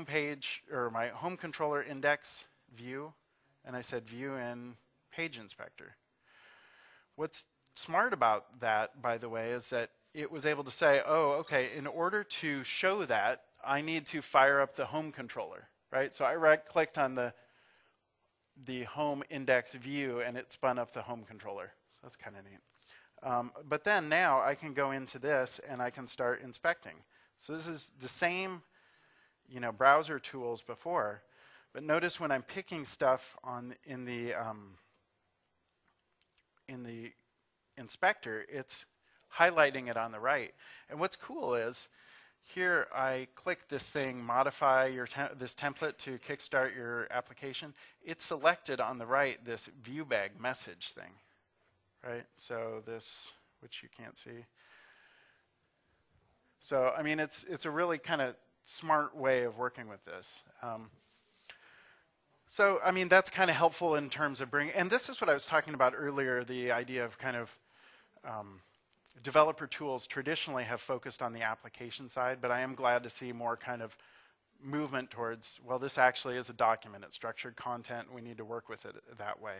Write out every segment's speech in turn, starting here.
page or my home controller index view, and I said view in page inspector. What's smart about that, by the way, is that it was able to say, oh, okay, in order to show that, I need to fire up the home controller, right? So I right-clicked on the home index view, and it spun up the home controller. So that's kind of neat. But then now I can go into this, and I can start inspecting. So this is the same, browser tools before, but notice when I'm picking stuff in the inspector, it's highlighting it on the right. And what's cool is here I click this thing, modify this template to kickstart your application. It's selected on the right this view bag message thing, right? So this, which you can't see. So I mean, it's a really kind of smart way of working with this. So I mean, that's kind of helpful in terms of bringing, and this is what I was talking about earlier, the idea of kind of developer tools traditionally have focused on the application side, but I am glad to see more kind of movement towards, well, this actually is a document, it's structured content, we need to work with it that way.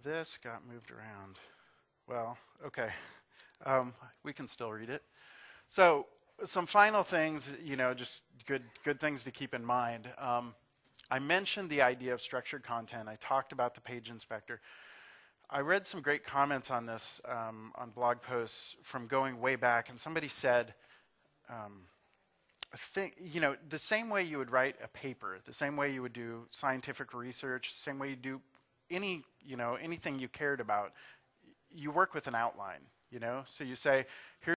This got moved around. Well, okay, we can still read it. So some final things, just good things to keep in mind. I mentioned the idea of structured content. I talked about the page inspector. I read some great comments on this on blog posts from going way back, and somebody said, the same way you would write a paper, the same way you would do scientific research, the same way you do anything you cared about, you work with an outline, So you say, here's